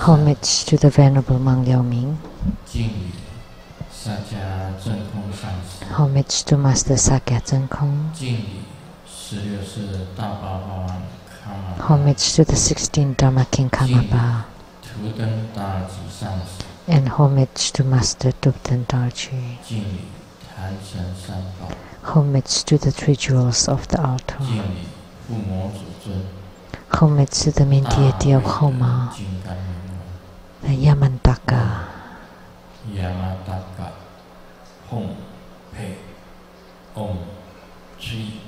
Homage to the Venerable Monk Liao Ming. Homage to Master Sakya Tsang Kong. Homage to the 16 Dharma King Karmapa. And homage to Master Dupten Darji. Homage to the 3 jewels of the altar. Homage to the main deity of Homa, the Yamantaka. Hom, Pe, Om, Chi,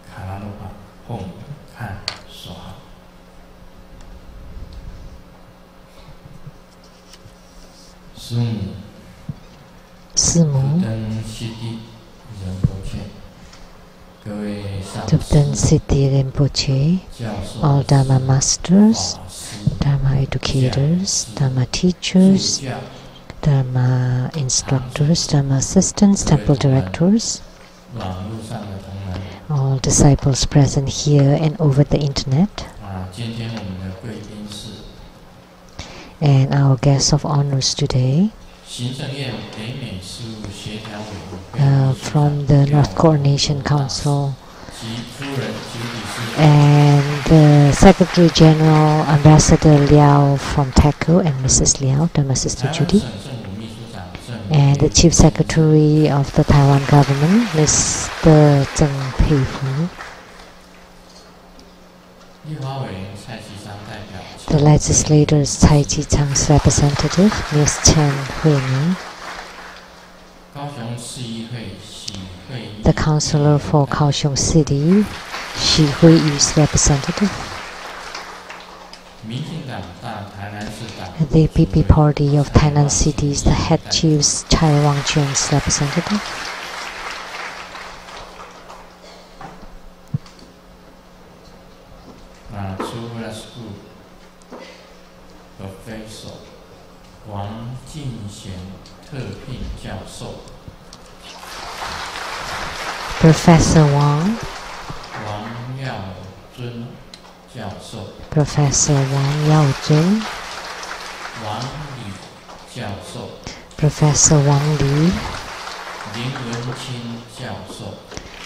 Karalupa, Hom, Kan, Soha. Sumu. Dupten Siddhi Rinpoche, all Dharma masters, Dharma educators, Dharma teachers, Dharma instructors, Dharma assistants, temple directors, all disciples present here and over the internet, and our guests of honors today. From the North Coordination Council and the Secretary General Ambassador Liao from TACO and Mrs. Liao, Dharma Sister Judy, and the Chief Secretary of the Taiwan Government, Mr. Tsang Pei-Fu, the legislators Cai Chi-Chang's representative, Ms. Chen Hui-Mi, the Councillor for Kaohsiung City, Xi Hui-Yu's representative, the PP Party of Tainan City's, the Head Chief's Chai Wang-chun's representative, Professor Wang Jingxian, Professor Wang, Professor Wang Yaozun, Professor Wang Li,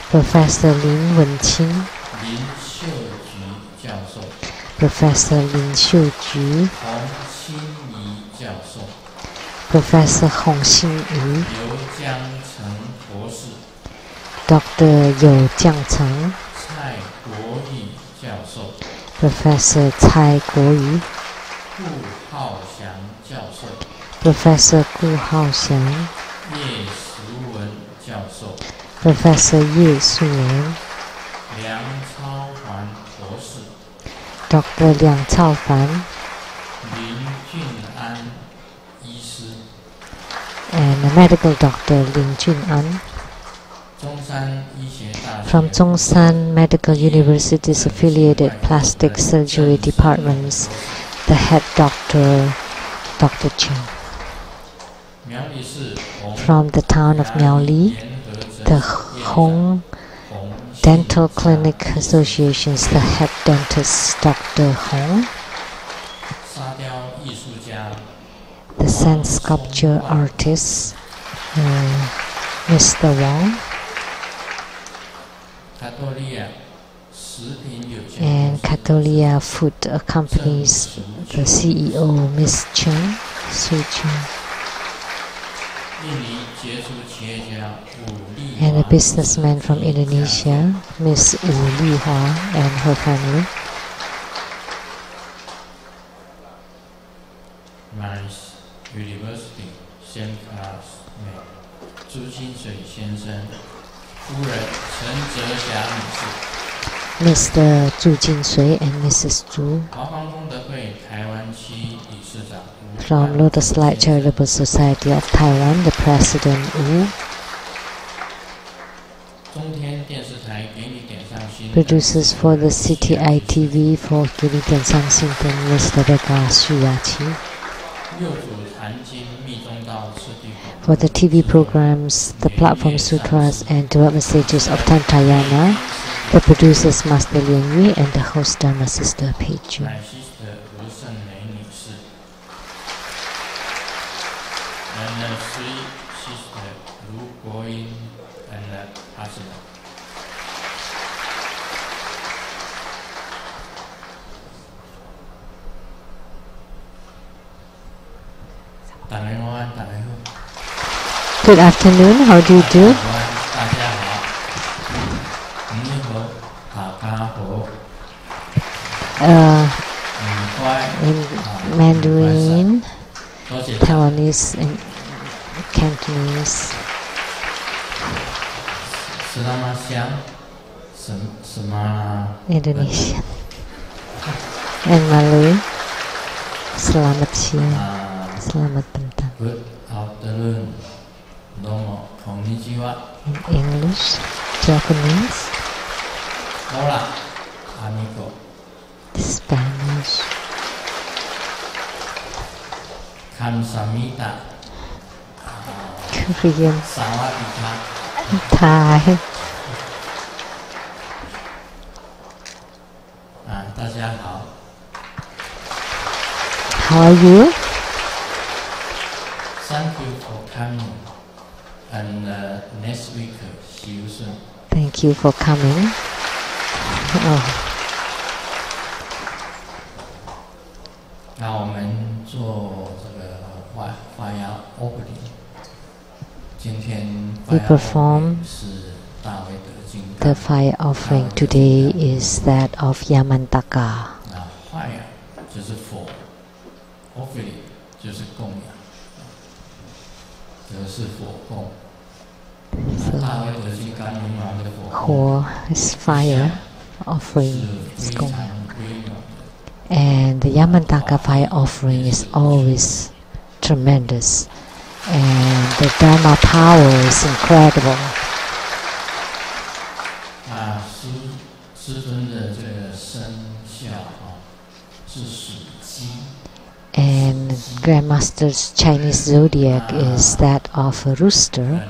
Professor Lin Wenqing, Professor Lin Xiuju, Professor Hong Xinyi, Dr. You Jiangcheng, Professor Cai Guoyu, Professor Gu Haoxiang, Professor Ye Suwen, Dr. Liang Caofan, and the medical doctor Lin Jun'an from Zhongshan Medical University's affiliated plastic surgery departments, the head doctor, Dr. Chen. From the town of Miaoli, the Hong Dental Clinic Association's the head dentist, Dr. Hong. The sand sculpture artist, Mr. Wang. And Catolia Food accompanies the CEO, Ms. Chen, Sui Chen. And a businessman from Indonesia, Ms. Wu Lihua and her family. University, same classmate, Zhu Jinsui 先生，夫人陈哲霞女士。Mr. Zhu Jinsui and Mrs. Zhu. From Lotus Light Charitable Society of Taiwan, the President Wu. Producers for the CTI TV for Giri Tiansang Sinten, Mr. Rebecca Shuyachi. For the TV programs, the Platform Sutras and Direct Messages of Tantayana, the producers Master Lian Yui and the host Dharma Sister Pei Jun. three sisters, Lu, Guoyin, and husband. Good afternoon. How do you do? In Mandarin, Taiwanese, and Cantonese, Indonesian, and Malay. Selamat siang, selamat petang. Good afternoon. Domo konnichiwa. In English, Japanese, Hola, amigo. Spanish, Kamsamita. Korean, Sawadika. Thai. 大家好。 How are you? Thank you for coming. And next week, see you soon. Thank you for coming. Oh. 那我们做这个发芽 opening。今天 We perform 是大卫的金刚。 The fire offering today is that of Yamantaka. 发芽就是火 ，offering 就是供养，这是火供。 大卫的金刚明王的火供 is fire offering is gong. And the Yamantaka fire offering is always tremendous. And the Dharma power is incredible. 师尊的这个生肖是属鸡。 And Grandmaster's Chinese zodiac is that of a rooster.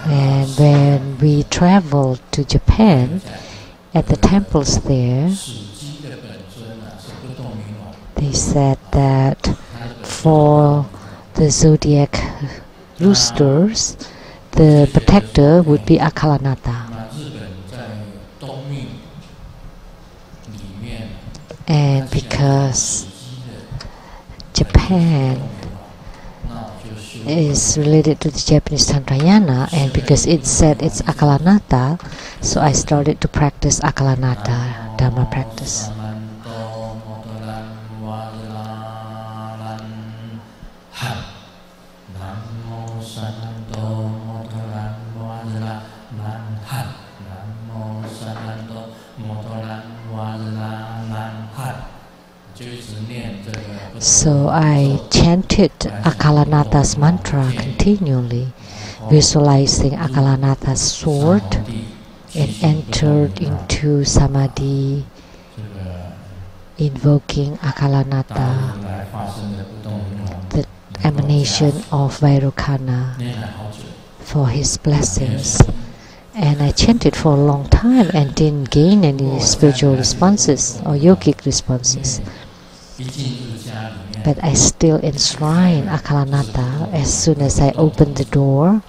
And when we traveled to Japan, at the temples there, they said that for the zodiac roosters, the protector would be Akalanata. And because Japan is related to the Japanese Tantrayana, and because it said it's Akalanata, so I started to practice Akalanata Dharma practice. So I chanted Akalanata's mantra continually, visualizing Akalanata's sword, and entered into samadhi, invoking Akalanata, the emanation of Vairocana, for his blessings. And I chanted for a long time and didn't gain any spiritual responses or yogic responses. But I still enshrine Akalanata. As soon as I opened the door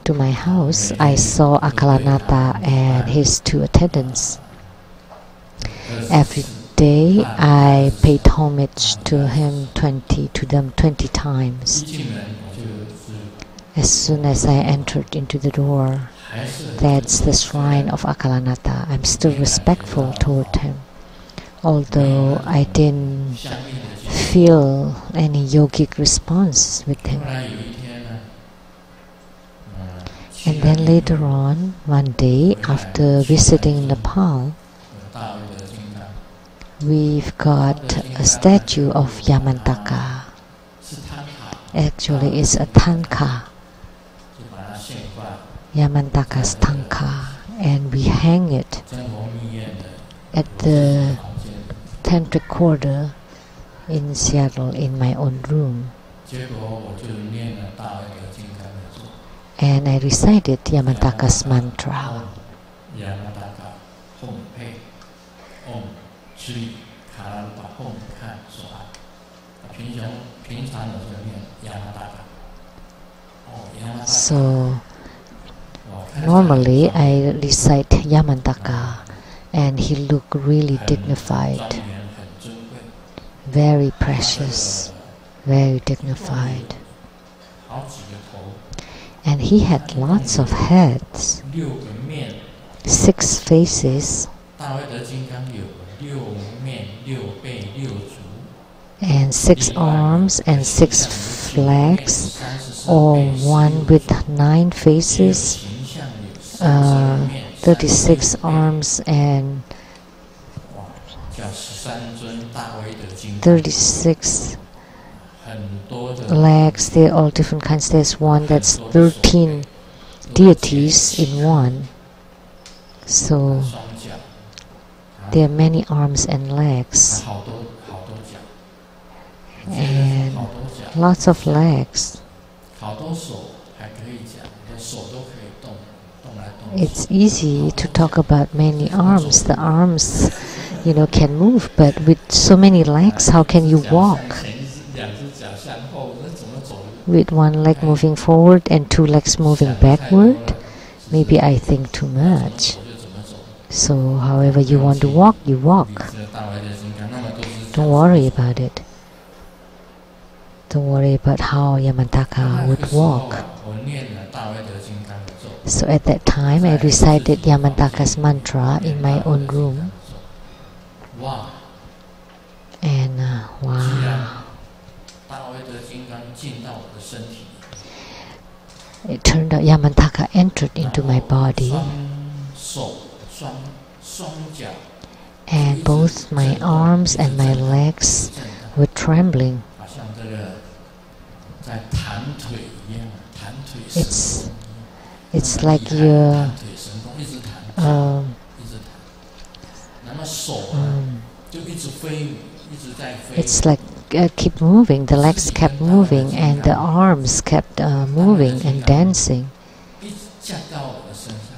to my house, I saw Akalanata and his two attendants. Every day I paid homage to them 20 times. As soon as I entered into the door, that's the shrine of Akalanata. I'm still respectful toward him, although I didn't feel any yogic response with him. And then later on, one day, after visiting Nepal, we've got a statue of Yamantaka. Actually, it's a tanka, Yamantaka's tanka, and we hang it at the tantric quarter in Seattle in my own room. And I recited Yamantaka's mantra. So normally I recite Yamantaka, and he looked really dignified, very precious, very dignified. And he had lots of heads, 6 faces, and 6 arms and 6 flags, or one with 9 faces, 36 arms and 36 legs. They're all different kinds. There's one that's 13 deities in one. So there are many arms and legs, and lots of legs. It's easy to talk about many arms. The arms, can move, but with so many legs, how can you walk? With one leg moving forward and 2 legs moving backward? Maybe I think too much. So however you want to walk, you walk. Don't worry about it. Don't worry about how Yamantaka would walk. So at that time, I recited Yamantaka's mantra in my own room. And wow. It turned out Yamantaka entered into my body, and both my arms and my legs were trembling. It's like you're it's like keep moving. The legs kept moving, and the arms kept moving and dancing.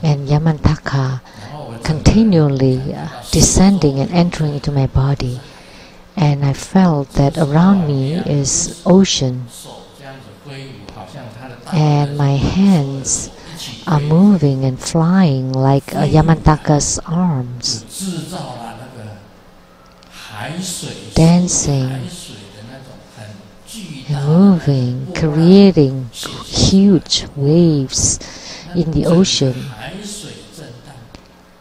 And Yamantaka continually descending and entering into my body. And I felt that around me is ocean, and my hands are moving and flying like Yamantaka's arms, dancing and moving, creating huge waves in the ocean.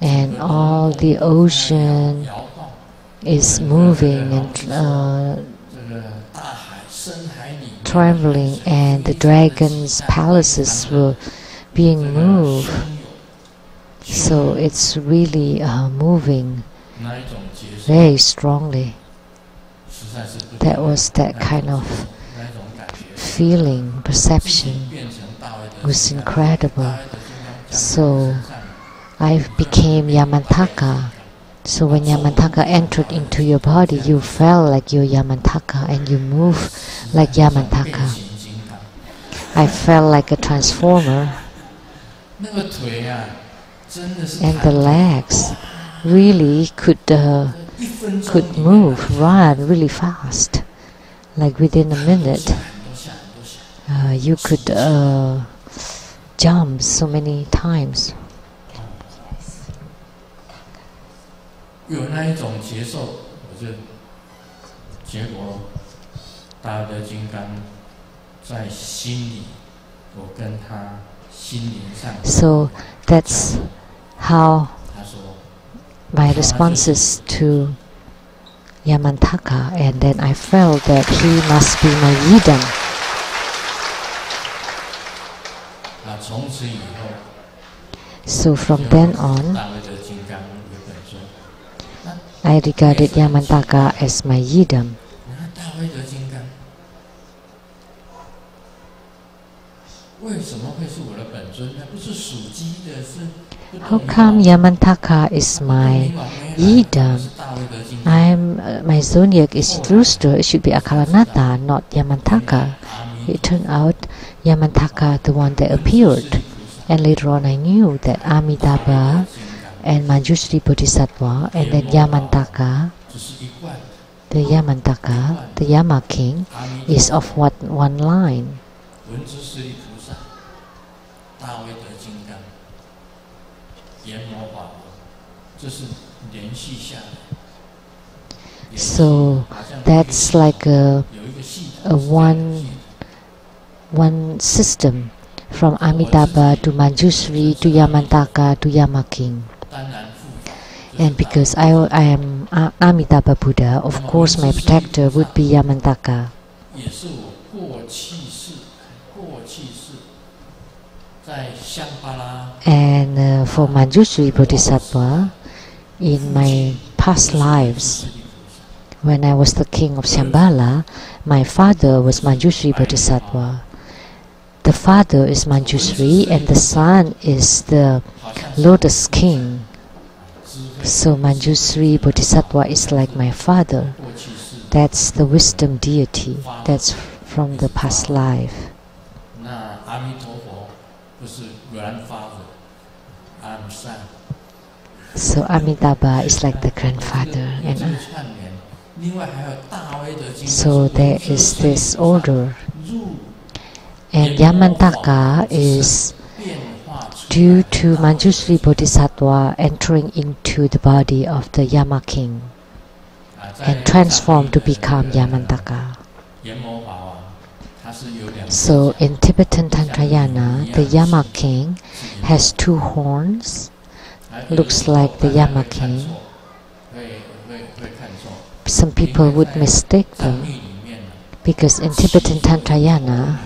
And all the ocean is moving and trembling, and the dragons' palaces were being moved. So it's really moving very strongly. That was that kind of feeling, perception. It was incredible. So I became Yamantaka. So when Yamantaka entered into your body, you felt like you're Yamantaka, and you move like Yamantaka. I felt like a transformer. And the legs really could move, run really fast. Like within a minute, you could jump so many times. 有那一种接受，我就结果大德金刚在心里，我跟他心灵上。So that's how my responses to Yamantaka, and then I felt that he must be my yidam. 从此以后 So from then on, I regarded Yamantaka as my yidam. How come Yamantaka is my yidam? My zodiac is rooster. It should be Akalanata, not Yamantaka. It turned out Yamantaka, the one that appeared. And later on I knew that Amitabha and Manjushri Bodhisattva and then Yamantaka, the Yamantaka, the Yama king, is of what one line. So that's like a one system from Amitabha to Manjushri to Yamantaka to Yama king. And because I am Amitabha Buddha, of course my protector would be Yamantaka. And for Manjushri Bodhisattva, in my past lives, when I was the king of Shambhala, my father was Manjushri Bodhisattva. The father is Manjushri and the son is the Lotus King. So Manjushri Bodhisattva is like my father. That's the wisdom deity. That's from the past life. So Amitabha is like the grandfather. And so there is this order. And Yamantaka is due to Manjushri Bodhisattva entering into the body of the Yama king and transformed to become Yamantaka. So in Tibetan Tantrayana, the Yama king has two horns, looks like the Yama king. Some people would mistake them because in Tibetan Tantrayana,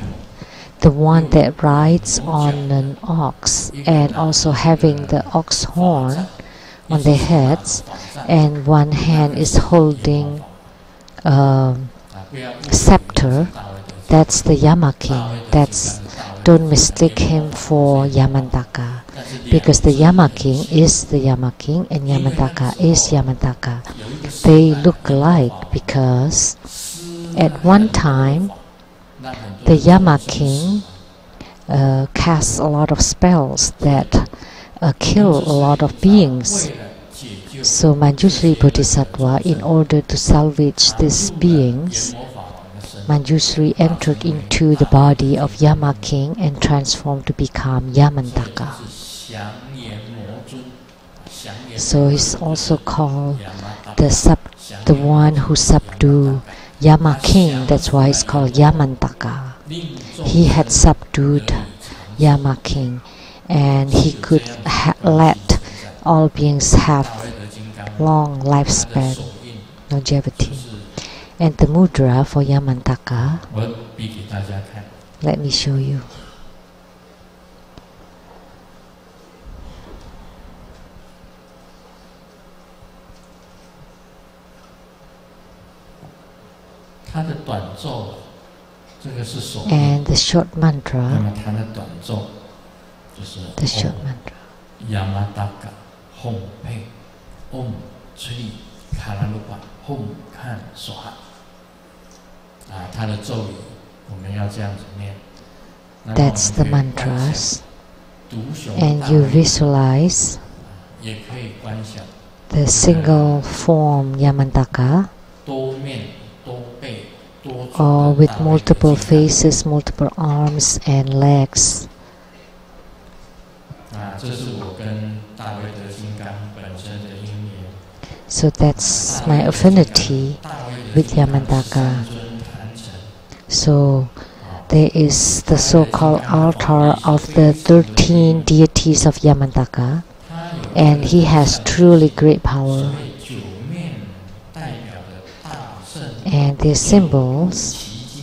the one that rides on an ox and also having the ox horn on their heads, and one hand is holding a scepter, that's the Yama king. Don't mistake him for Yamantaka, because the Yama king is the Yama king and Yamantaka is Yamantaka. They look alike because at one time the Yama king casts a lot of spells that kill a lot of beings. So Manjushri Bodhisattva, in order to salvage these beings, Manjushri entered into the body of Yama king and transformed to become Yamantaka. So he's also called the one who subdued Yama king. That's why it's called Yamantaka. He had subdued Yama king, and he could let all beings have long lifespan, longevity. And the mudra for Yamantaka, let me show you. And the short mantra, Yamataka Hom Pei Om Chri Karalupa Hom Kan Soha. 它的咒语我们要这样子念。 That's the mantras, and you visualize the single form Yamantaka, or with multiple faces, multiple arms and legs. So that's my affinity with Yamantaka. So there is the so-called altar of the 13 deities of Yamantaka, and he has truly great power. And their symbols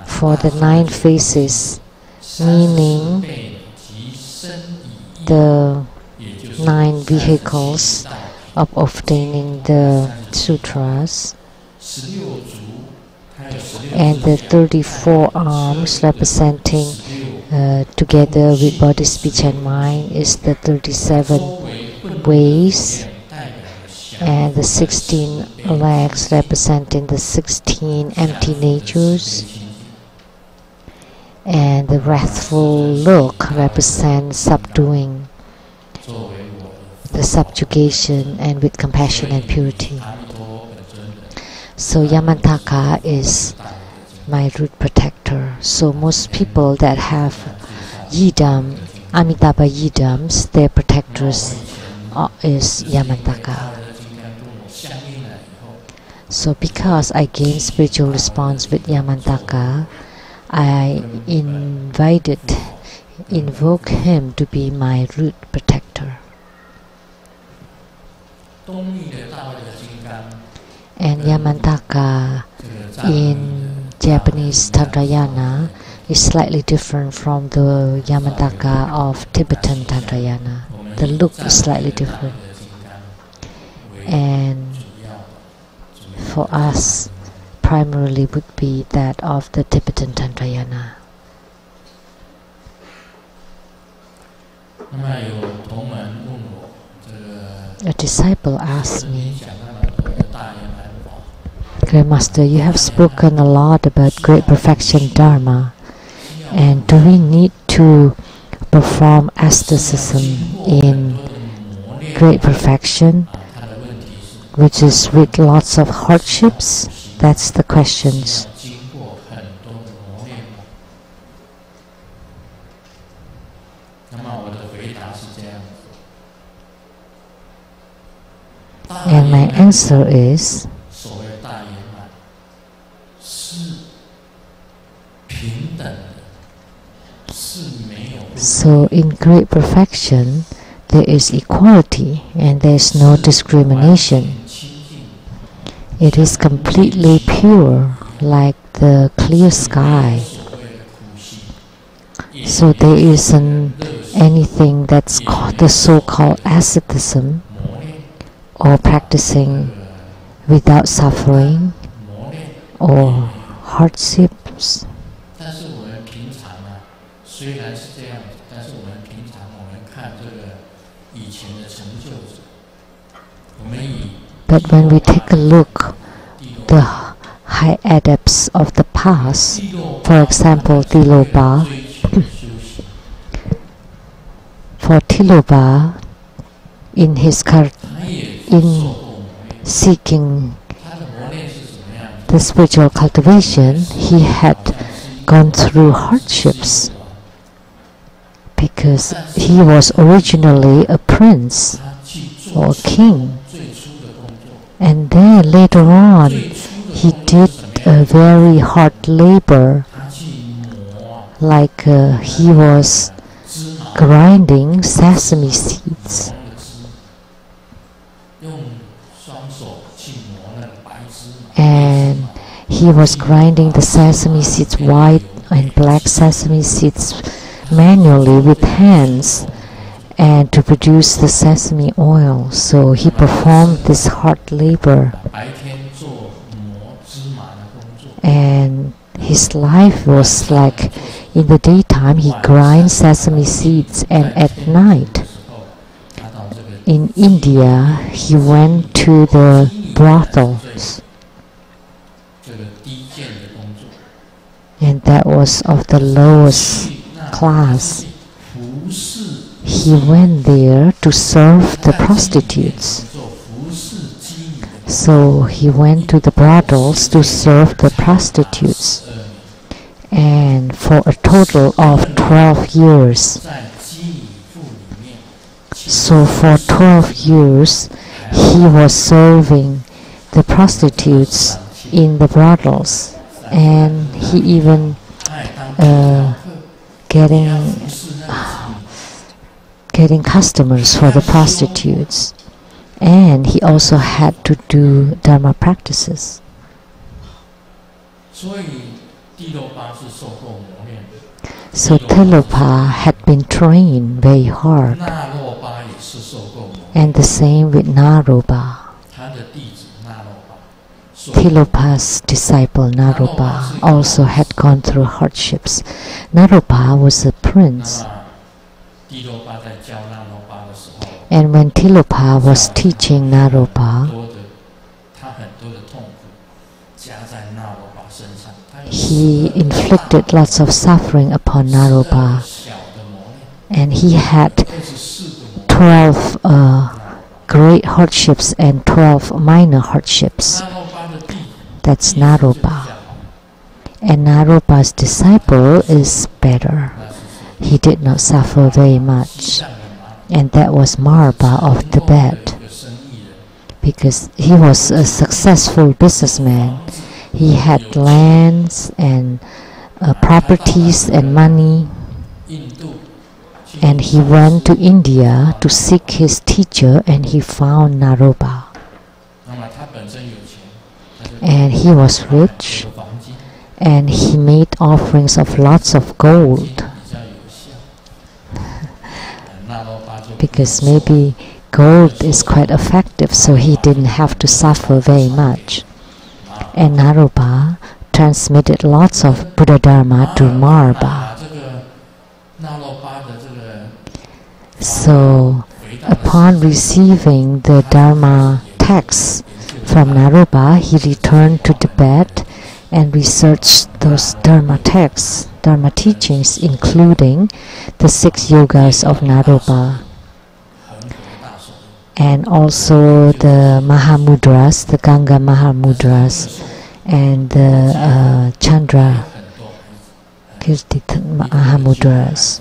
for the 9 faces, meaning the 9 vehicles of obtaining the sutras, and the 34 arms representing together with body, speech and mind is the 37 ways, and the 16 legs representing the 16 empty natures, and the wrathful look represents subduing, the subjugation, and with compassion and purity. So Yamantaka is my root protector. So most people that have Yidam, Amitabha Yidams, their protectors is Yamantaka. So because I gained spiritual response with Yamantaka, I invoke him to be my root protector. And Yamantaka in Japanese Tantrayana is slightly different from the Yamantaka of Tibetan Tantrayana. The look is slightly different. And for us, primarily would be that of the Tibetan Tantrayana. A disciple asked me, Grandmaster, you have spoken a lot about great perfection Dharma, and do we need to perform asceticism in great perfection, which is with lots of hardships? That's the questions. And my answer is, so in great perfection, there is equality and there is no discrimination. It is completely pure, like the clear sky. So there isn't anything that's called the so-called asceticism, or practicing without suffering or hardships. But when we take a look, the high adepts of the past, for example, Tilopa, for Tilopa, in seeking the spiritual cultivation, he had gone through hardships because he was originally a prince or a king. And then later on, he did a very hard labor, like he was grinding sesame seeds. And he was grinding the sesame seeds, white and black sesame seeds, manually with hands, and to produce the sesame oil. So he performed this hard labor, and his life was like, in the daytime he grinds sesame seeds, and at night in India he went to the brothels, and that was of the lowest class. He went there to serve the prostitutes. So he went to the brothels to serve the prostitutes, and for a total of 12 years. So for 12 years he was serving the prostitutes in the brothels, and he even getting customers for the prostitutes, and he also had to do Dharma practices. So Tilopa had been trained very hard, and the same with Naropa. Tilopa's disciple Naropa also had gone through hardships. Naropa was a prince, and when Tilopa was teaching Naropa, he inflicted lots of suffering upon Naropa, and he had 12 great hardships and 12 minor hardships. That's Naropa. And Naropa's disciple is better. He did not suffer very much. And that was Marpa of Tibet. Because he was a successful businessman. He had lands and properties and money. And he went to India to seek his teacher, and he found Naropa. And he was rich, and he made offerings of lots of gold. Because maybe gold is quite effective, so he didn't have to suffer very much. And Naropa transmitted lots of Buddha Dharma to Marpa. So, upon receiving the Dharma text from Naropa, he returned to Tibet and researched those Dharma texts, Dharma teachings, including the 6 yogas of Naropa, and also the Mahamudras, the Ganga Mahamudras, and the Chandra Kirti Mahamudras.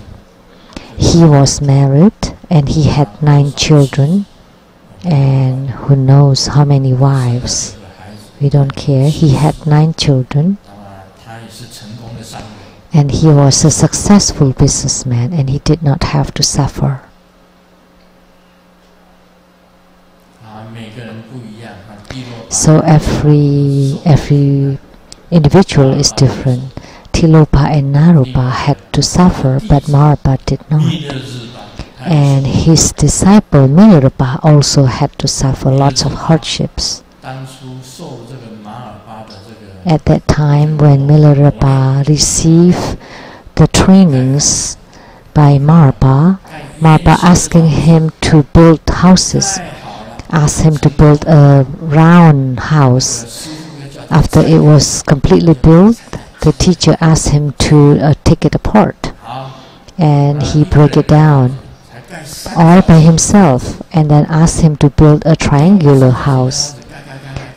He was married and he had 9 children, and who knows how many wives. We don't care. He had 9 children, and he was a successful businessman, and he did not have to suffer. So every individual is different. Tilopa and Naropa had to suffer, but Marpa did not. And his disciple Milarepa also had to suffer lots of hardships. At that time, when Milarepa received the trainings by Marpa asking him to build houses, asked him to build a round house. After it was completely built, the teacher asked him to take it apart, and he broke it down all by himself, and then asked him to build a triangular house.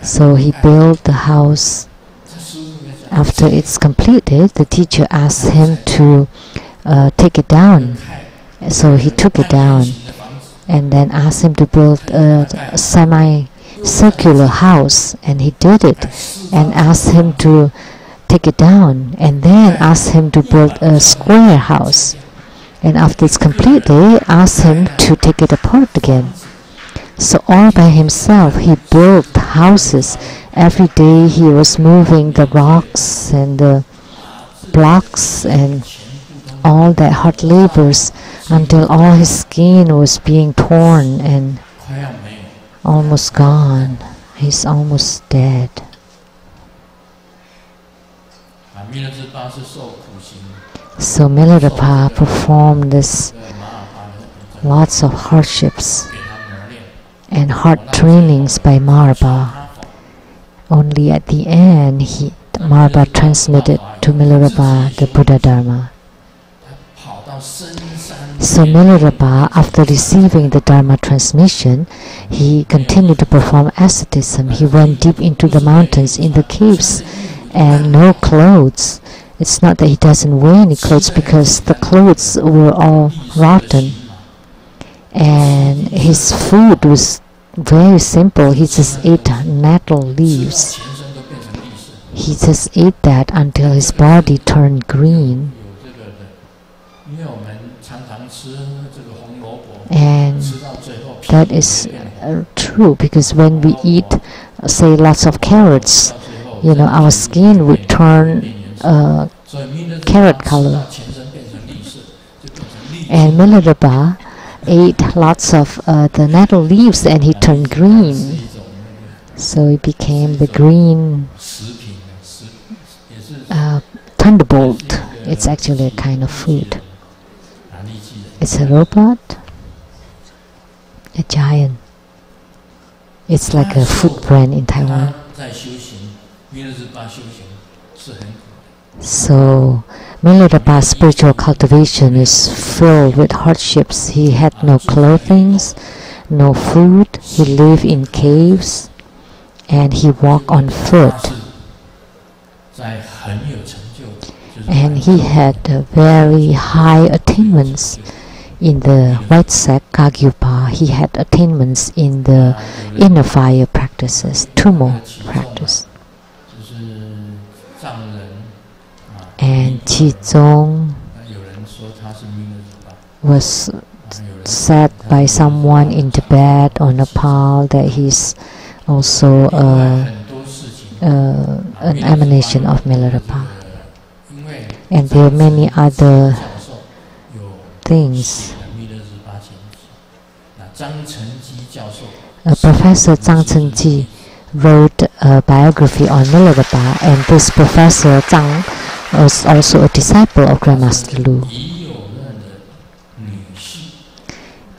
So he built the house. After it's completed, the teacher asked him to take it down. So he took it down, and then asked him to build a semi-circular house, and he did it, and asked him to take it down, and then asked him to build a square house. And after it's complete, they asked him to take it apart again. So all by himself, he built houses. Every day he was moving the rocks and the blocks and all that hard labors until all his skin was being torn and almost gone. He's almost dead. So Milarepa performed this lots of hardships and hard trainings by Marpa. Only at the end, Marpa transmitted to Milarepa the Buddha Dharma. So Milarepa, after receiving the Dharma transmission, he continued to perform asceticism. He went deep into the mountains, in the caves, and no clothes. It's not that he doesn't wear any clothes, because the clothes were all rotten. And his food was very simple. He just ate nettle leaves. He just ate that until his body turned green. And that is true, because when we eat, say, lots of carrots, our skin would turn carrot color. And Milarepa ate lots of the nettle leaves, and he turned green. So he became the green thunderbolt. It's actually a kind of food. It's a robot, a giant. It's like a food brand in Taiwan. So Milarepa's spiritual cultivation is filled with hardships. He had no clothing, no food. He lived in caves, and he walked on foot. And he had very high attainments in the white sect Kagyupa. He had attainments in the inner fire practices, Tumo practice. And Qizong was said by someone in Tibet or Nepal that he's also an emanation of Milarepa. And there are many other things. Professor Tsang wrote a biography on Milarepa, and this Professor Tsang was also a disciple of Grandmaster Lu.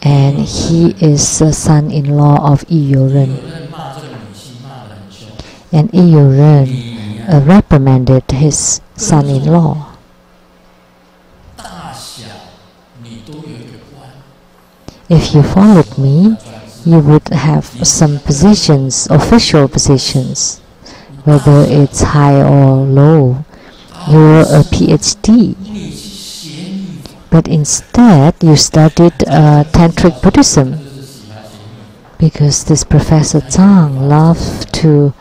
And he is the son-in-law of Yi Yoren. And Yi Yoren reprimanded his son-in-law. If you followed me, you would have some positions, official positions, whether it's high or low. You're a PhD. But instead, you studied Tantric Buddhism, because this Professor Tsang loved to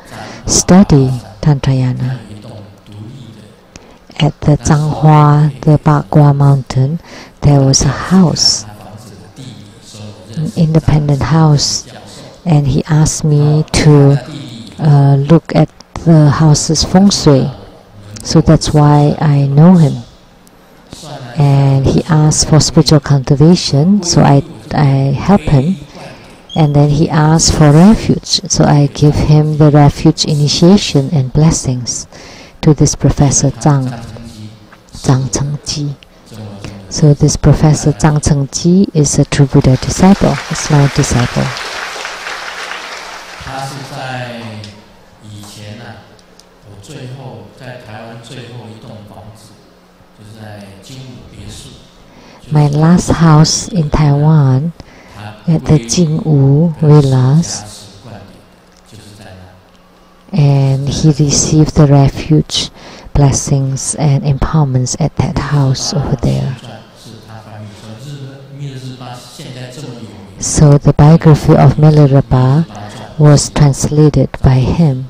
study Tantrayana. At the Changhua, the Bagua mountain, there was a house, an independent house, and he asked me to look at the house's feng shui. So that's why I know him. And he asked for spiritual cultivation, so I help him. And then he asked for refuge, so I give him the refuge initiation and blessings to this Professor Tsang Chengji. So this Professor Tsang Chengji is a true Buddha disciple. It's my disciple. My last house in Taiwan, at the Jingwu Villas, and he received the refuge, blessings, and empowerments at that house over there. So the biography of Milarepa was translated by him,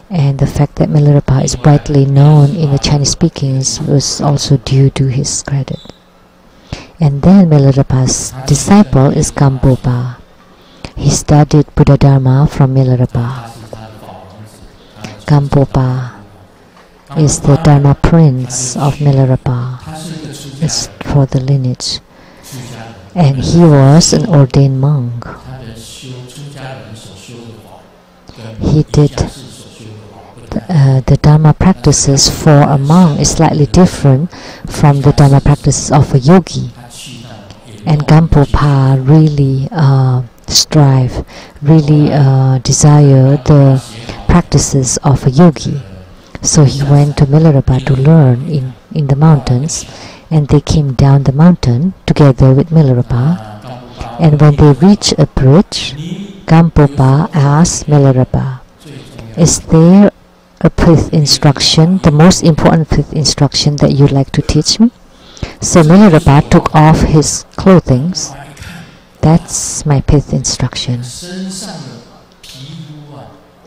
and the fact that Milarepa is widely known in the Chinese speakings was also due to his credit. And then Milarepa's disciple is Gampopa. He studied Buddha Dharma from Milarepa. Gampopa is the Dharma prince of Milarepa. It's for the lineage. And he was an ordained monk. He did the Dharma practices for a monk is slightly different from the Dharma practices of a yogi. And Gampopa really desire the practices of a yogi. So he went to Milarepa to learn in the mountains, and they came down the mountain together with Milarepa. And when they reached a bridge, Gampopa asked Milarepa, "Is there a fifth instruction, the most important fifth instruction that you'd like to teach me?" So Milarepa took off his clothing. That's my fifth instruction.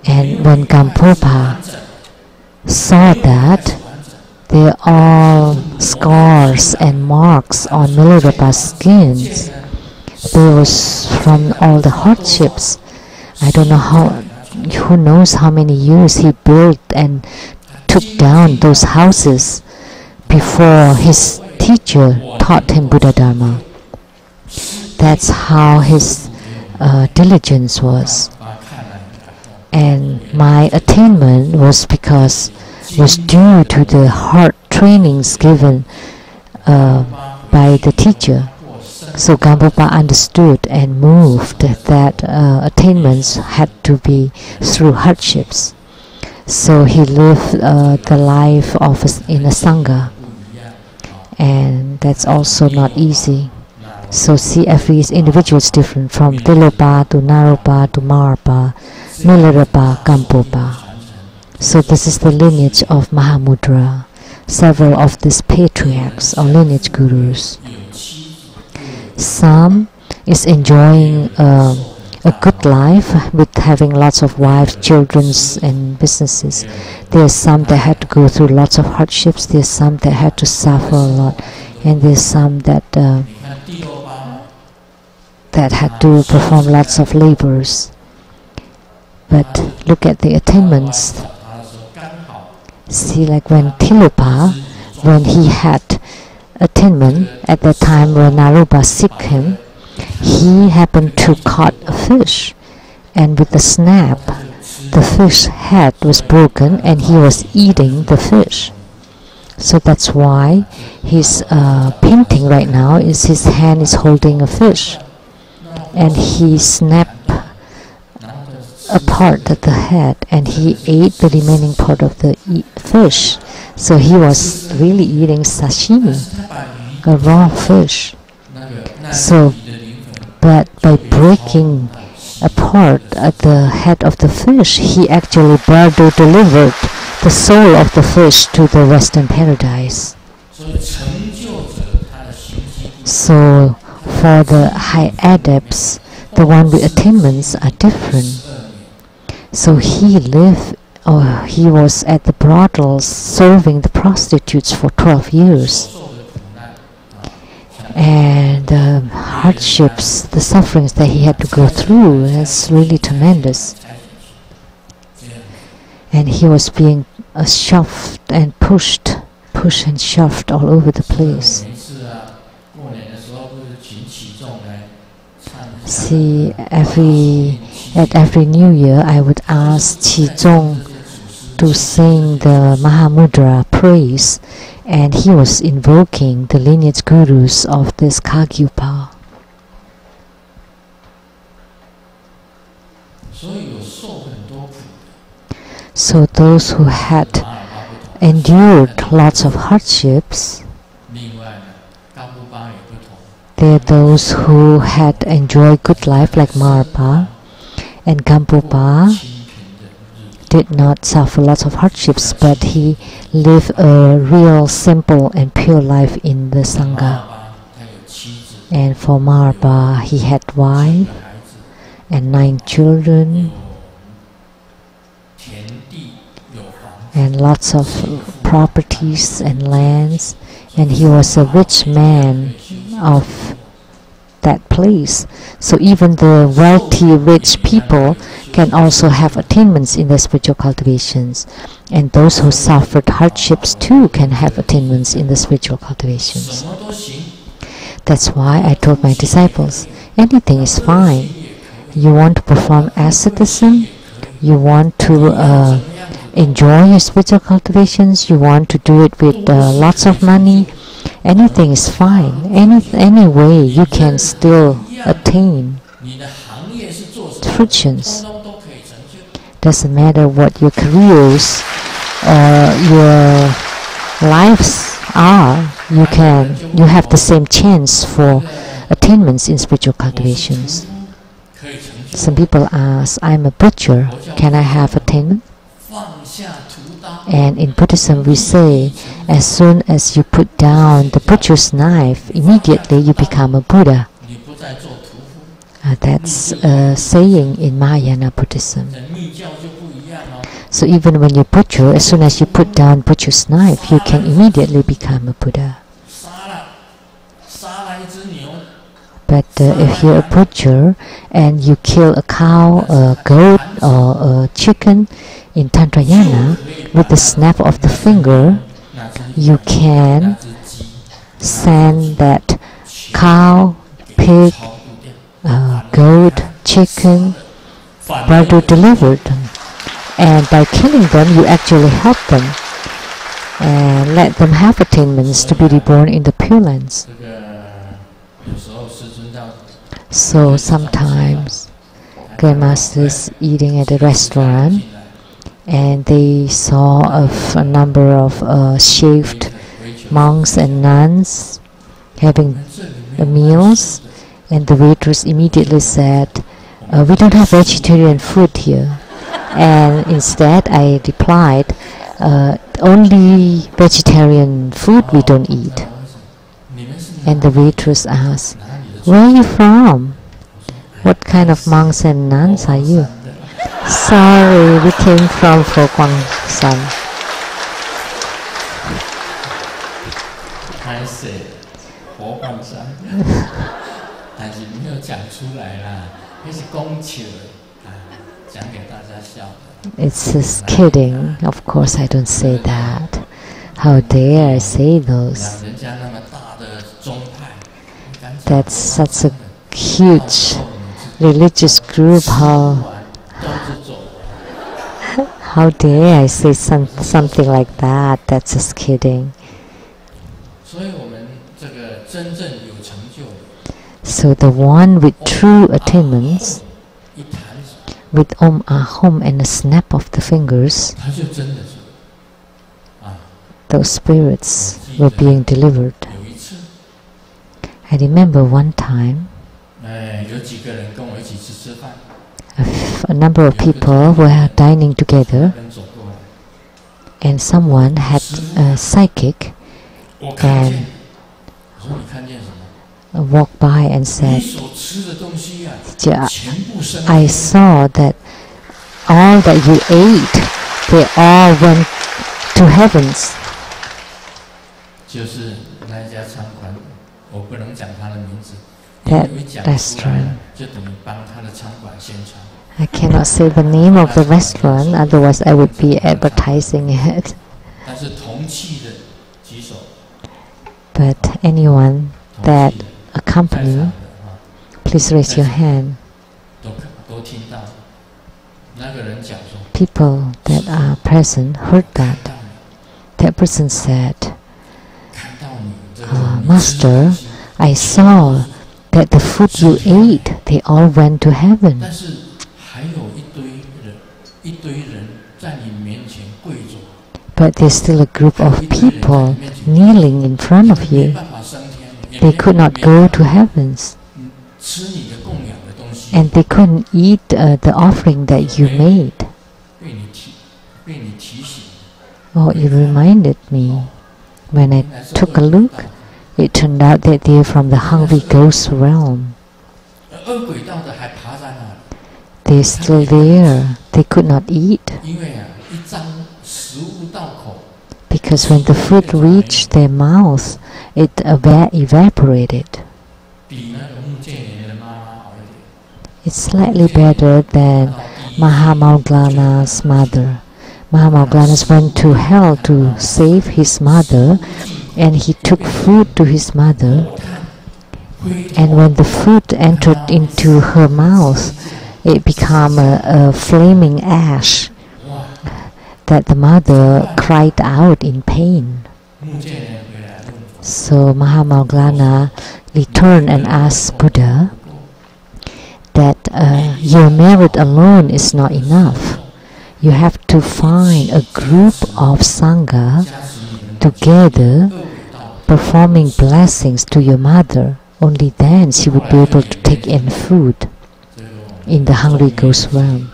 And when Gampopa saw that, there are all scars and marks on Milarepa's skins. Those from all the hardships. I don't know who knows how many years he built and took down those houses before his teacher taught him Buddha Dharma. That's how his diligence was. And my attainment was due to the hard trainings given by the teacher. So Gampopa understood and moved that attainments had to be through hardships. So he lived the life in a sangha, and that's also not easy. So see, every individual is different, from Tilopa to Naropa to Marpa, Milarepa, Gampopa. So this is the lineage of Mahamudra. Several of these patriarchs or lineage gurus. Some is enjoying a good life with having lots of wives, children, and businesses. There's some that had to go through lots of hardships. There's some that had to suffer a lot, and there's some that had to perform lots of labors. But look at the attainments. See, like when Tilopa, when he had attainment at the time when Naropa seeked him, he happened to caught a fish, and with a snap, the fish head was broken, and he was eating the fish. So that's why his painting right now is his hand is holding a fish, and he snapped apart the head, and he ate the remaining part of the fish. So he was really eating sashimi, a raw fish. So, but by breaking apart the head of the fish, he actually bardo delivered the soul of the fish to the Western paradise. So, for the high adepts, the one with attainments are different. So he was at the brothels serving the prostitutes for 12 years. And the hardships, the sufferings that he had to go through is really tremendous. And he was being shoved and pushed and shoved all over the place. See, at every New Year, I would ask Qizong to sing the Mahamudra praise, and he was invoking the lineage gurus of this Kagyupa. So those who had endured lots of hardships, they are those who had enjoyed good life like Marpa, and Gampupa did not suffer lots of hardships, but he lived a real simple and pure life in the Sangha. And for Marpa, he had wife and 9 children and lots of properties and lands, and he was a rich man of that place. So even the wealthy, rich people can also have attainments in their spiritual cultivations, and those who suffered hardships too can have attainments in the spiritual cultivations. That's why I told my disciples, anything is fine. You want to perform asceticism, you want to enjoy your spiritual cultivations, you want to do it with lots of money, anything is fine. Any way you can still attain fruitions. Doesn't matter what your careers or your lives are, you have the same chance for attainments in spiritual cultivations. Some people ask, I'm a butcher, can I have attainment? And in Buddhism we say, as soon as you put down the butcher's knife, immediately you become a Buddha. That's a saying in Mahayana Buddhism. So even when you butcher, as soon as you put down butcher's knife, you can immediately become a Buddha. But if you're a butcher and you kill a cow, a goat, or a chicken in Tantrayana, with the snap of the finger, you can send that cow, pig, goat, chicken, bardo delivered. And by killing them, you actually help them and let them have attainments to be reborn in the Pure Lands. So sometimes Grandmaster's eating at a restaurant, and they saw a number of shaved monks and nuns having meals, and the waitress immediately said, we don't have vegetarian food here. And instead I replied, only vegetarian food we don't eat. And the waitress asked, where are you from? What kind of monks and nuns are you? Sorry, we came from Fo Guang San. I said, Fo Guang San. 但是没有讲出来啦，那是讲笑的，讲给大家笑的。 It's just kidding. Of course I don't say that. How dare I say those? 人家那么大的宗派， That's such a huge religious group. How dare I say something like that? That's just kidding. 所以我们这个真正有成就的。 So the one with true attainments, with Om Ahom and a snap of the fingers, those spirits were being delivered. I remember one time, a number of people were dining together, and someone had a psychic and walked by and said, I saw that all that you ate, they all went to heavens. That restaurant. I cannot say the name of the restaurant, otherwise I would be advertising it. But anyone that accompany, please raise your hand. People that are present heard that. That person said, Master, I saw that the food you ate, they all went to heaven. But there's still a group of people kneeling in front of you. They could not go to heavens. And they couldn't eat the offering that you made. Oh, it reminded me. When I took a look, it turned out that they're from the hungry ghost realm. They're still there. They could not eat. Because when the food reached their mouth, it evaporated. It's slightly better than Mahamauglana's mother. Mahamauglana went to hell to save his mother, and he took food to his mother. And when the food entered into her mouth, it became a flaming ash that the mother cried out in pain. So Mahamauglana returned and asked Buddha that your merit alone is not enough. You have to find a group of Sangha together performing blessings to your mother. Only then she would be able to take in food in the hungry ghost realm.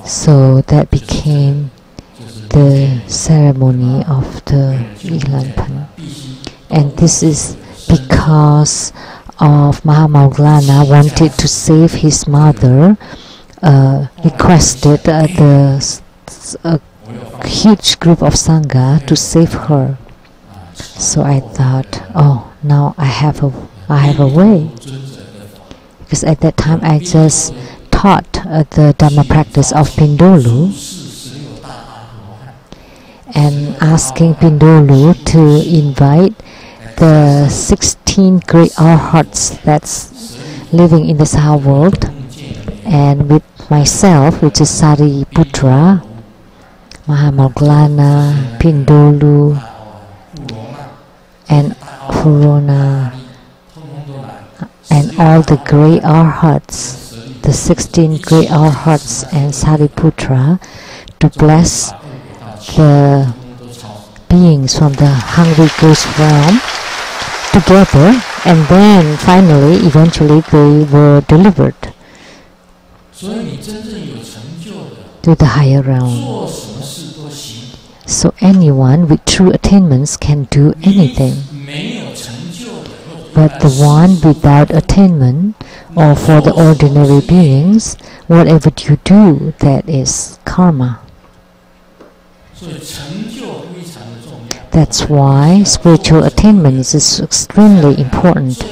So that became the ceremony of the Yilanpan. And this is because of Mahamauglana wanted to save his mother, requested a huge group of Sangha to save her. So I thought, oh, now I have a way. Because at that time I just taught the Dharma practice of Pindolu, and asking Pindolu to invite the 16 great arhats that's living in the Saha world, and with myself, which is Sariputra, Mahamauglana, Pindolu, and Purana, and all the great arhats, the 16 great arhats and Sariputra, to bless the beings from the hungry ghost realm to together, and then finally, eventually, they were delivered to the higher realm. So anyone with true attainments can do anything. But the one without attainment, or for the ordinary beings, whatever you do, that is karma. That's why spiritual attainment is extremely important.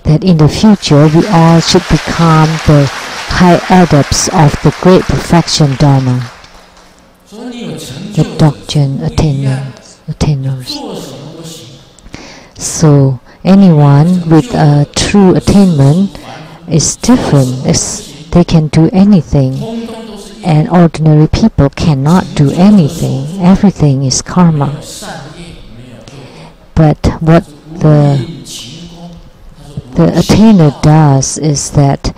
That in the future we all should become the high adepts of the great perfection Dharma, the Dzogchen attainers. So anyone with a true attainment is different. They can do anything, and ordinary people cannot do anything. Everything is karma. But what the attainer does is that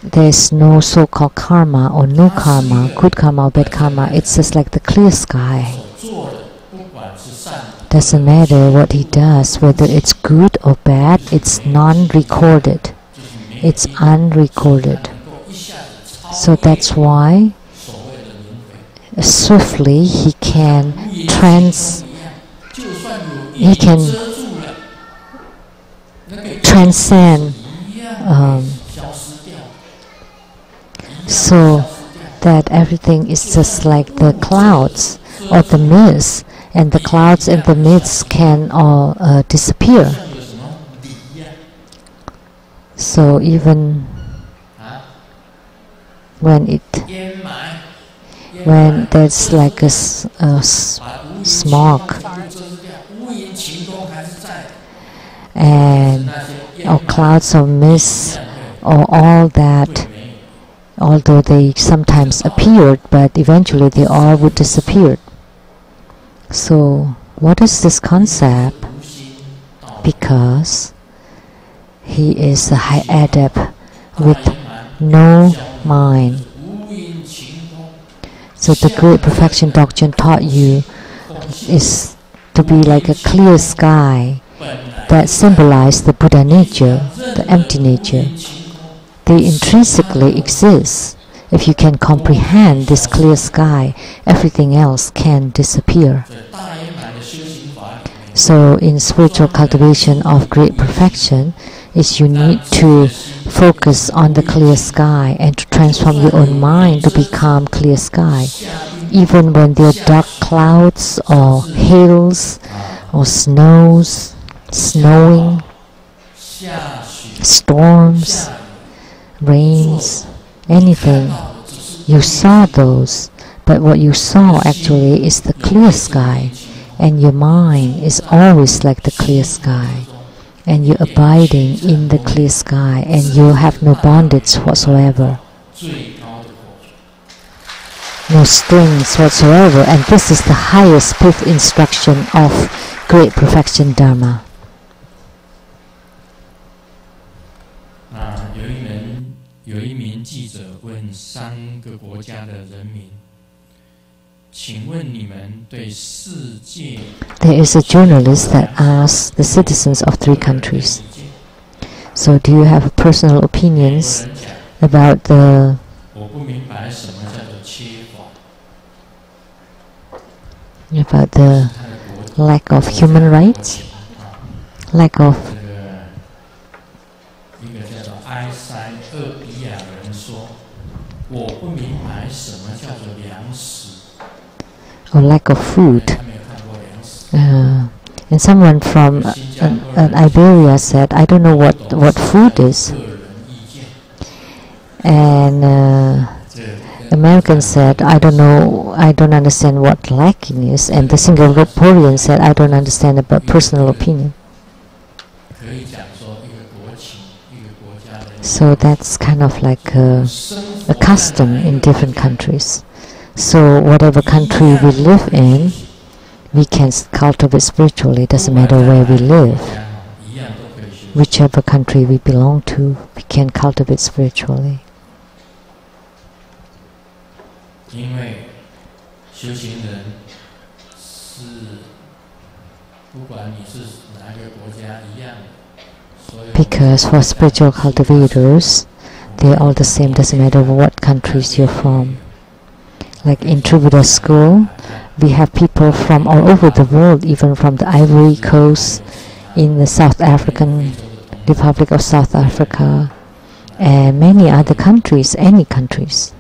there's no so-called karma or no karma, good karma or bad karma. It's just like the clear sky. Doesn't matter what he does, whether it's good or bad, it's non-recorded. It's unrecorded. So that's why swiftly he can transcend so that everything is just like the clouds or the mist, and the clouds and the mist can all disappear. So even when there's like a smog and or clouds of mist or all that, although they sometimes appeared, but eventually they all would disappear. So what is this concept? Because he is a high adept with no mind. So the great perfection doctrine taught you is to be like a clear sky that symbolizes the Buddha nature, the empty nature. They intrinsically exist. If you can comprehend this clear sky, everything else can disappear. So in spiritual cultivation of great perfection, is you need to focus on the clear sky and to transform your own mind to become clear sky. Even when there are dark clouds or hails or snowing, storms, rains, anything, you saw those, but what you saw actually is the clear sky, and your mind is always like the clear sky, and you're abiding in the clear sky, and you have no bondage whatsoever, no strings whatsoever, and this is the highest fifth instruction of great perfection Dharma. 有一名记者问3个国家的人民，请问你们对世界 There is a journalist that asks the citizens of 3 countries, so do you have personal opinions about the lack of human rights, lack of or lack of food. And someone from Iberia said, I don't know what food is. And American said, I don't know, I don't understand what lacking is. And the Singaporean said, I don't understand about personal opinion. So that's kind of like a custom in different countries. So whatever country we live in, we can cultivate spiritually. It doesn't matter where we live. Whichever country we belong to, we can cultivate spiritually. Because for spiritual cultivators, they're all the same, doesn't matter what countries you're from. Like in True Buddha School, we have people from all over the world, even from the Ivory Coast, in the South African Republic of South Africa, and many other countries, any countries.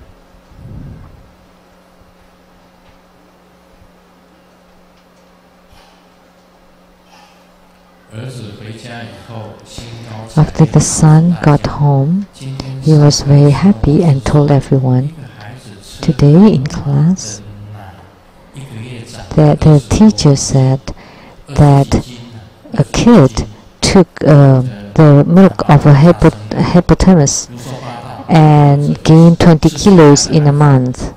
After the son got home, he was very happy and told everyone, today in class, that the teacher said that a kid took the milk of a hippopotamus and gained 20 kilos in a month.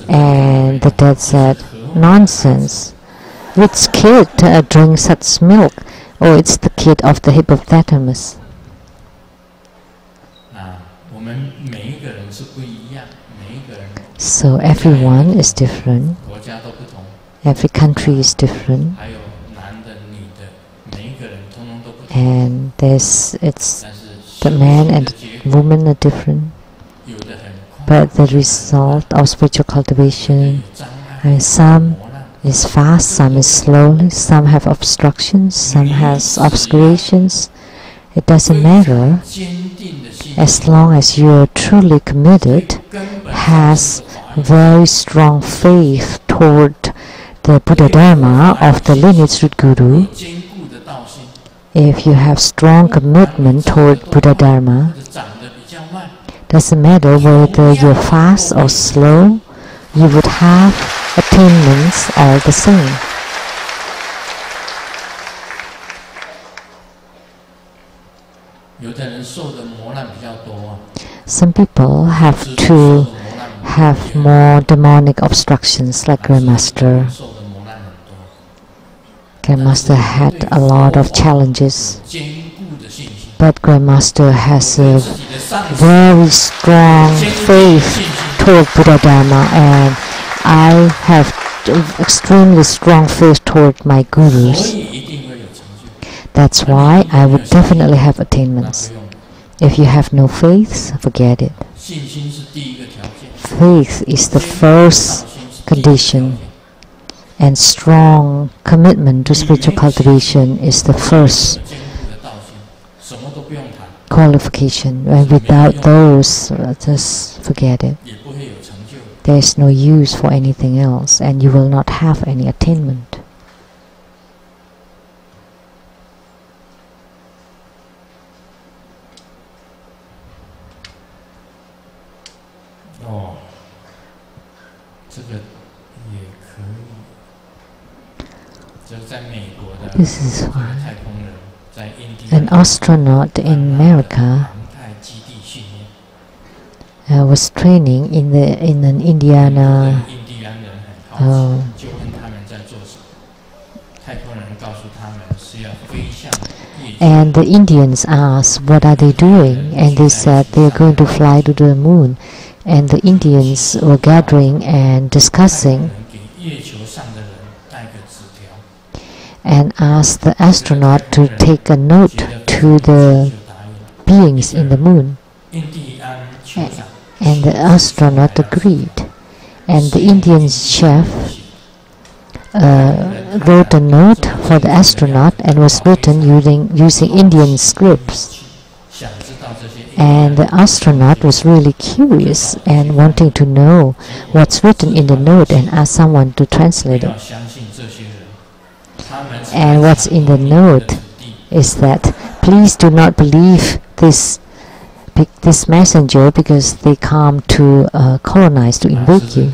And the dad said, nonsense. Which kid drinks such milk? Oh, it's the kid of the hippopotamus. So everyone is different. Every country is different. And the man and the woman are different. But the result of spiritual cultivation, some is fast, some is slowly, some have obstructions, some has obscurations. It doesn't matter. As long as you are truly committed, has very strong faith toward the Buddha Dharma of the lineage root Guru, if you have strong commitment toward Buddha Dharma, doesn't matter whether you're fast or slow, you would have attainments all the same. Some people have to have more demonic obstructions, like Grandmaster. Grandmaster had a lot of challenges, but Grandmaster has a very strong faith toward Buddha Dharma, and I have extremely strong faith toward my gurus. That's why I would definitely have attainments. If you have no faith, forget it. Faith is the first condition, and strong commitment to spiritual cultivation is the first qualification. And without those, just forget it. There is no use for anything else, and you will not have any attainment. This is why an astronaut in America was training in an Indiana and the Indians asked, what are they doing? And they said they are going to fly to the moon. And the Indians were gathering and discussing and asked the astronaut to take a note to the beings in the moon. And the astronaut agreed. And the Indian chef wrote a note for the astronaut, and was written using Indian scripts. And the astronaut was really curious and wanting to know what's written in the note, and asked someone to translate it. And what's in the note is that please do not believe this messenger, because they come to colonize, to invade you.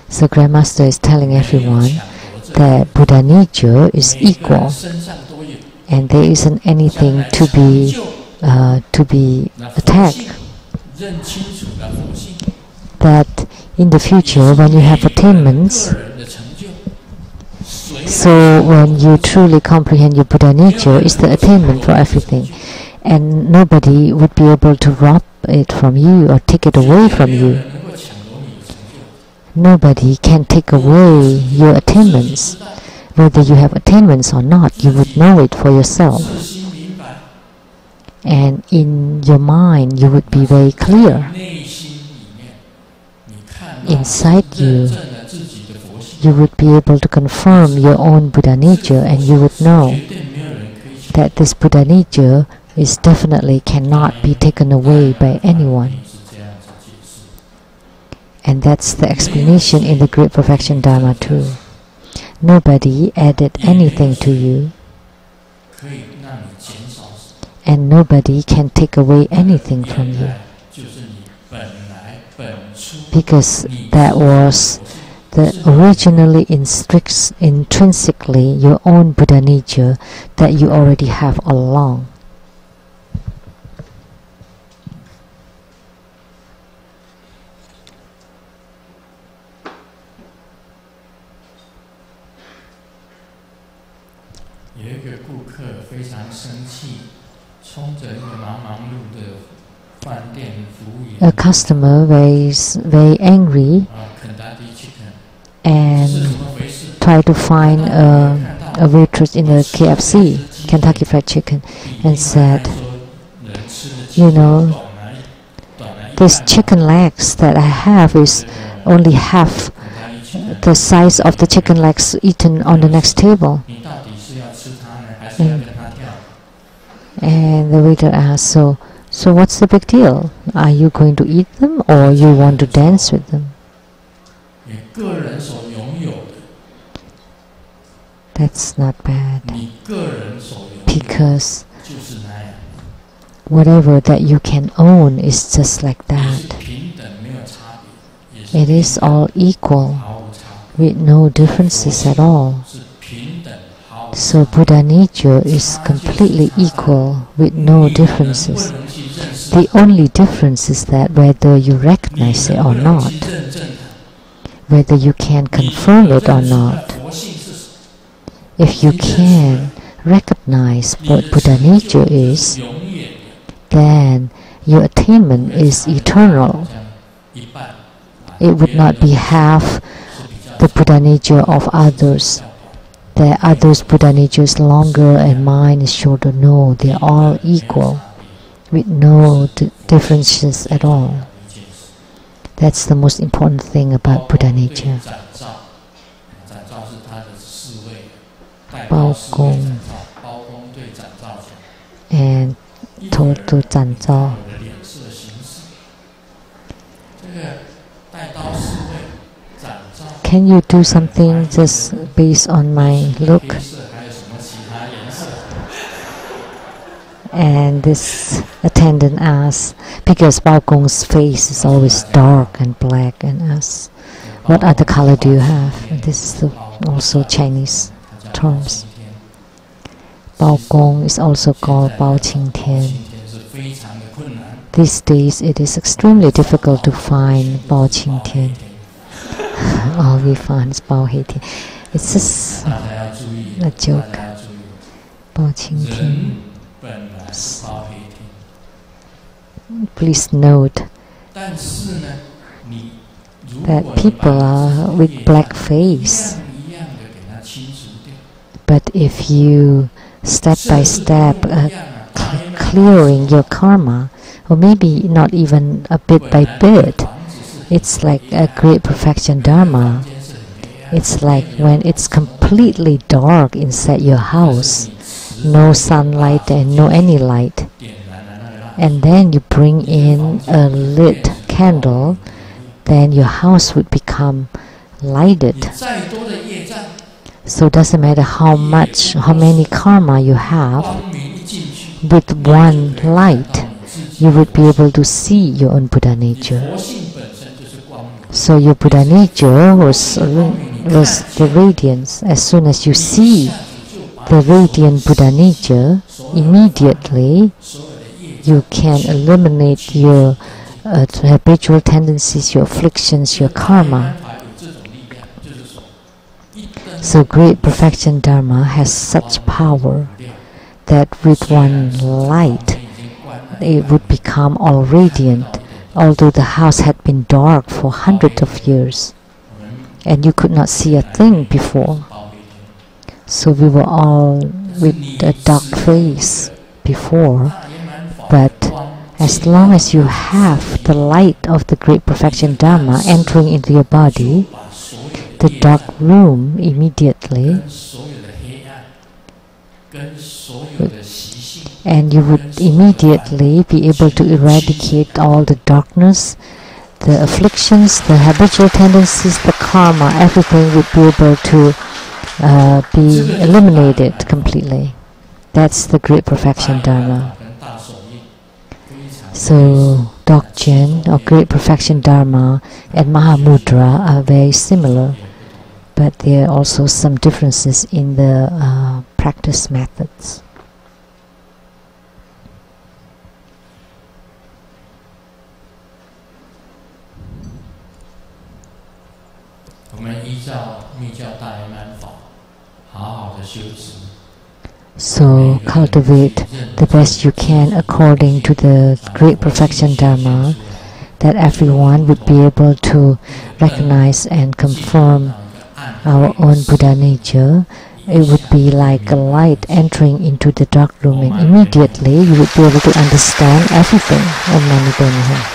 So Grandmaster is telling everyone that Buddha nature is equal, and there isn't anything to be attacked. That in the future, when you have attainments, so when you truly comprehend your Buddha nature, is the attainment for everything, and nobody would be able to rob it from you or take it away from you. Nobody can take away your attainments. Whether you have attainments or not, you would know it for yourself. And in your mind, you would be very clear. Inside you, you would be able to confirm your own Buddha nature, and you would know that this Buddha nature is definitely cannot be taken away by anyone. And that's the explanation in the Great Perfection Dharma too. Nobody added anything to you, and nobody can take away anything from you, because that was originally intrinsically your own Buddha nature that you already have all along. A customer was very angry and tried to find a waitress in the KFC, Kentucky Fried Chicken, and said, you know, this chicken legs that I have is only half the size of the chicken legs eaten on the next table. And the waiter asked, so what's the big deal? Are you going to eat them or you want to dance with them? That's not bad, because whatever that you can own is just like that. It is all equal, with no differences at all. So Buddha nature is completely equal, with no differences. The only difference is that whether you recognize it or not, whether you can confirm it or not. If you can recognize what Buddha nature is, then your attainment is eternal. It would not be half the Buddha nature of others. The others' Buddha nature is longer and mine is shorter. No, they are all equal, with no differences at all. That's the most important thing about Buddha nature. Bao Gong and told to Zhan Zao. Can you do something just based on my look? And this attendant asked, because Bao Gong's face is always dark and black, and asked, what other color do you have? And this is also Chinese terms. Bao Gong is also called Bao Qing Tian. These days it is extremely difficult to find Bao Qing Tian. All we find is Bao He Tian. It's just a joke. Bao Qing Tian. Please note that people are with black face. But if you step by step clearing your karma, or maybe not even a bit by bit, it's like a Great Perfection Dharma. It's like when it's completely dark inside your house, no sunlight and no any light, and then you bring in a lit candle, then your house would become lighted. So it doesn't matter how many karma you have, with one light, you would be able to see your own Buddha nature. So your Buddha nature was the radiance. As soon as you see the radiant Buddha nature, immediately you can eliminate your habitual tendencies, your afflictions, your karma. So Great Perfection Dharma has such power that with one light it would become all radiant, although the house had been dark for hundreds of years. and you could not see a thing before. So we were all with a dark face before, but as long as you have the light of the great perfection Dharma entering into your body, the dark room immediately, and you would immediately be able to eradicate all the darkness, the afflictions, the habitual tendencies, the karma, everything would be able to be eliminated completely. That's the great perfection Dharma. So Dzogchen or great perfection Dharma and Mahamudra are very similar, but there are also some differences in the practice methods. So cultivate the best you can according to the great perfection Dharma, that everyone would be able to recognize and confirm our own Buddha nature. It would be like a light entering into the dark room, and immediately you would be able to understand everything. Om Mani Padme Hum.